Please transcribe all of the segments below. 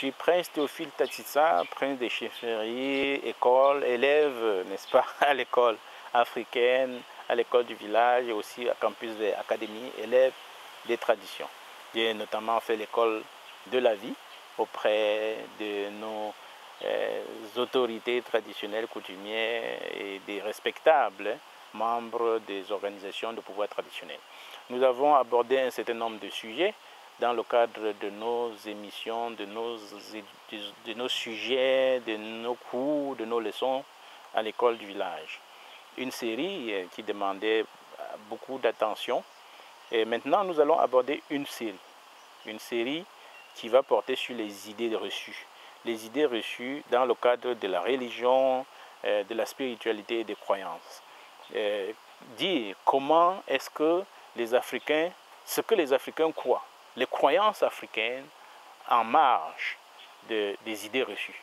suis Prince Théophile Tatissa, prince des chefferies, école, élève, n'est-ce pas, à l'école africaine, à l'école du village et aussi à campus de l'académie, élève des traditions. J'ai notamment fait l'école de la vie auprès de nos autorités traditionnelles, coutumières et des respectables membres des organisations de pouvoir traditionnel. Nous avons abordé un certain nombre de sujets dans le cadre de nos émissions, de nos sujets, de nos cours, de nos leçons à l'école du village. Une série qui demandait beaucoup d'attention. Et maintenant, nous allons aborder une série qui va porter sur les idées reçues. Les idées reçues dans le cadre de la religion, de la spiritualité et des croyances. Dire comment est-ce que les Africains, ce que les Africains croient, les croyances africaines en marge des idées reçues.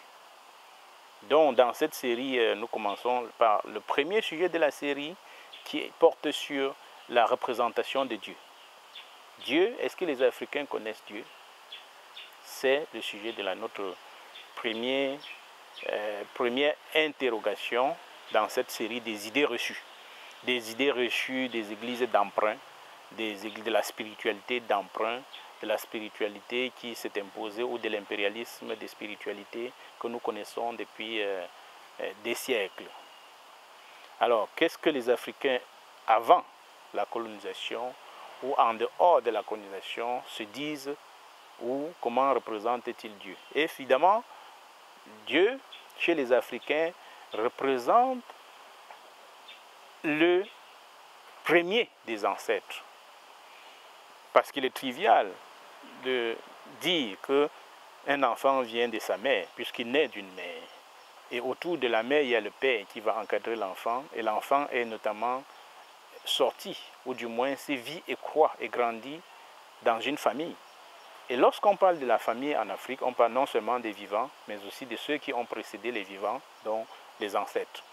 Donc dans cette série, nous commençons par le premier sujet de la série qui porte sur la représentation de Dieu. Dieu, est-ce que les Africains connaissent Dieu? C'est le sujet de notre première interrogation dans cette série des idées reçues. Des idées reçues des églises d'emprunt, des églises de la spiritualité d'emprunt, de la spiritualité qui s'est imposée ou de l'impérialisme des spiritualités que nous connaissons depuis des siècles. Alors, qu'est-ce que les Africains, avant la colonisation ou en dehors de la colonisation, se disent ou comment représente-t-il Dieu? Et évidemment, Dieu, chez les Africains, représente le premier des ancêtres. Parce qu'il est trivial de dire qu'un enfant vient de sa mère, puisqu'il naît d'une mère. Et autour de la mère, il y a le père qui va encadrer l'enfant, et l'enfant est notamment sorti, ou du moins vit et croît et grandit dans une famille. Et lorsqu'on parle de la famille en Afrique, on parle non seulement des vivants, mais aussi de ceux qui ont précédé les vivants, donc les ancêtres.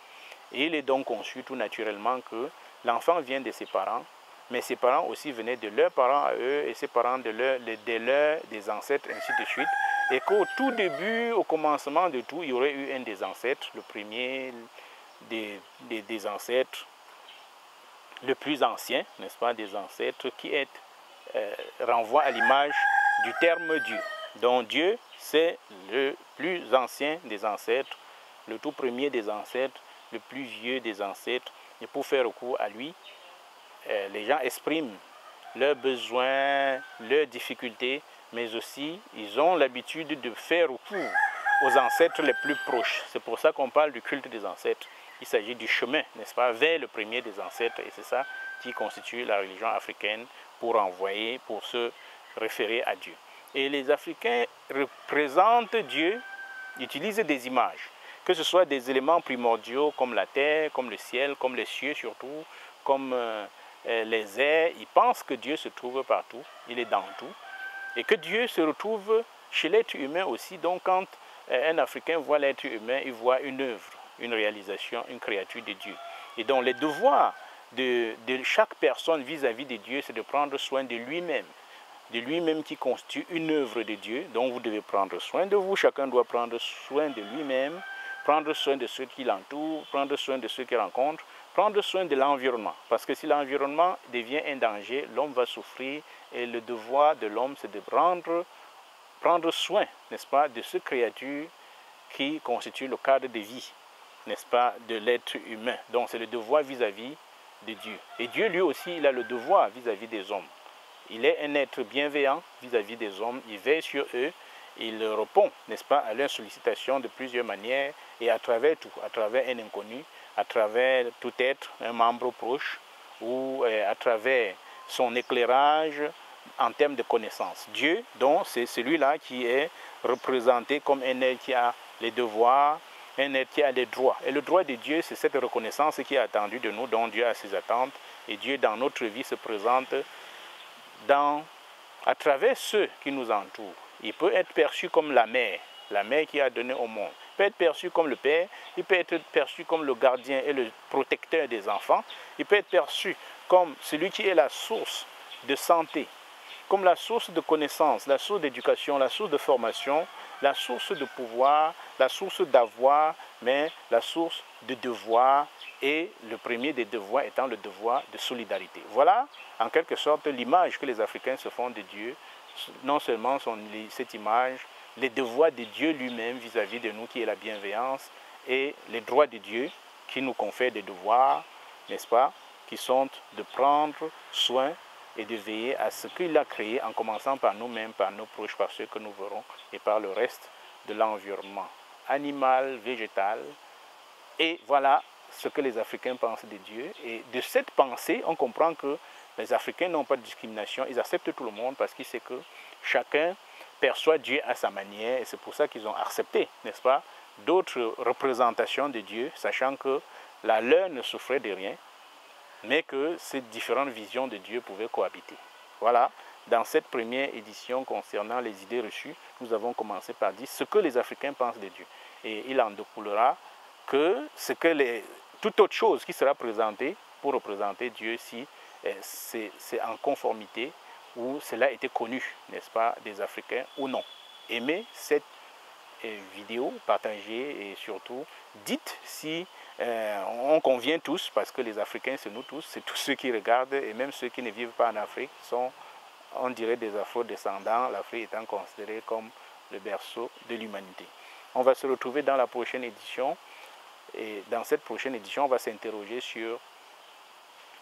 Et il est donc conçu tout naturellement que l'enfant vient de ses parents, mais ses parents aussi venaient de leurs parents à eux, et ses parents des ancêtres, ainsi de suite. Et qu'au tout début, au commencement de tout, il y aurait eu un des ancêtres, le premier des ancêtres, le plus ancien, n'est-ce pas, des ancêtres, qui renvoie à l'image du terme Dieu. Donc Dieu, c'est le plus ancien des ancêtres, le tout premier des ancêtres, le plus vieux des ancêtres. Et pour faire recours à lui, les gens expriment leurs besoins, leurs difficultés, mais aussi ils ont l'habitude de faire recours aux ancêtres les plus proches. C'est pour ça qu'on parle du culte des ancêtres. Il s'agit du chemin, n'est-ce pas, vers le premier des ancêtres, et c'est ça qui constitue la religion africaine pour se référer à Dieu. Et les Africains représentent Dieu, utilisent des images, que ce soit des éléments primordiaux comme la terre, comme le ciel, comme les cieux surtout, comme les airs. Ils pensent que Dieu se trouve partout, il est dans tout, et que Dieu se retrouve chez l'être humain aussi. Donc quand un Africain voit l'être humain, il voit une œuvre, une réalisation, une créature de Dieu. Et donc les devoirs de chaque personne vis-à-vis de Dieu, c'est de prendre soin de lui-même qui constitue une œuvre de Dieu. Donc vous devez prendre soin de vous, chacun doit prendre soin de lui-même, prendre soin de ceux qui l'entourent, prendre soin de ceux qu'il rencontre, prendre soin de l'environnement. Parce que si l'environnement devient un danger, l'homme va souffrir, et le devoir de l'homme, c'est de prendre soin, n'est-ce pas, de cette créature qui constitue le cadre de vie, n'est-ce pas, de l'être humain. Donc c'est le devoir vis-à-vis de Dieu. Et Dieu, lui aussi, il a le devoir vis-à-vis des hommes. Il est un être bienveillant vis-à-vis des hommes, il veille sur eux, il répond, n'est-ce pas, à leurs sollicitations de plusieurs manières, et à travers tout, à travers un inconnu, à travers tout être, un membre proche, ou à travers son éclairage en termes de connaissance. Dieu, donc, c'est celui-là qui est représenté comme un être qui a les devoirs, un être qui a les droits. Et le droit de Dieu, c'est cette reconnaissance qui est attendue de nous, dont Dieu a ses attentes. Et Dieu, dans notre vie, se présente à travers ceux qui nous entourent. Il peut être perçu comme la mère qui a donné au monde. Il peut être perçu comme le père, il peut être perçu comme le gardien et le protecteur des enfants. Il peut être perçu comme celui qui est la source de santé, comme la source de connaissance, la source d'éducation, la source de formation, la source de pouvoir, la source d'avoir, mais la source de devoir, et le premier des devoirs étant le devoir de solidarité. Voilà en quelque sorte l'image que les Africains se font de Dieu, non seulement cette image, les devoirs de Dieu lui-même vis-à-vis de nous qui est la bienveillance, et les droits de Dieu qui nous confèrent des devoirs, n'est-ce pas, qui sont de prendre soin et de veiller à ce qu'il a créé, en commençant par nous-mêmes, par nos proches, par ceux que nous verrons, et par le reste de l'environnement animal, végétal. Et voilà ce que les Africains pensent de Dieu. Et de cette pensée, on comprend que les Africains n'ont pas de discrimination, ils acceptent tout le monde parce qu'ils savent que chacun perçoit Dieu à sa manière, et c'est pour ça qu'ils ont accepté, n'est-ce pas, d'autres représentations de Dieu, sachant que la leur ne souffrait de rien, mais que ces différentes visions de Dieu pouvaient cohabiter. Voilà, dans cette première édition concernant les idées reçues, nous avons commencé par dire ce que les Africains pensent de Dieu. Et il en découlera que toute autre chose qui sera présentée pour représenter Dieu, si c'est en conformité ou cela a été connu, n'est-ce pas, des Africains ou non. Aimez cette vidéo, partagez et surtout dites si on convient tous, parce que les Africains c'est nous tous, c'est tous ceux qui regardent, et même ceux qui ne vivent pas en Afrique sont, on dirait, des afro-descendants, l'Afrique étant considérée comme le berceau de l'humanité. On va se retrouver dans la prochaine édition, et dans cette prochaine édition on va s'interroger sur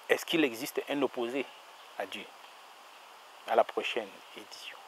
est-ce qu'il existe un opposé à Dieu. À la prochaine édition.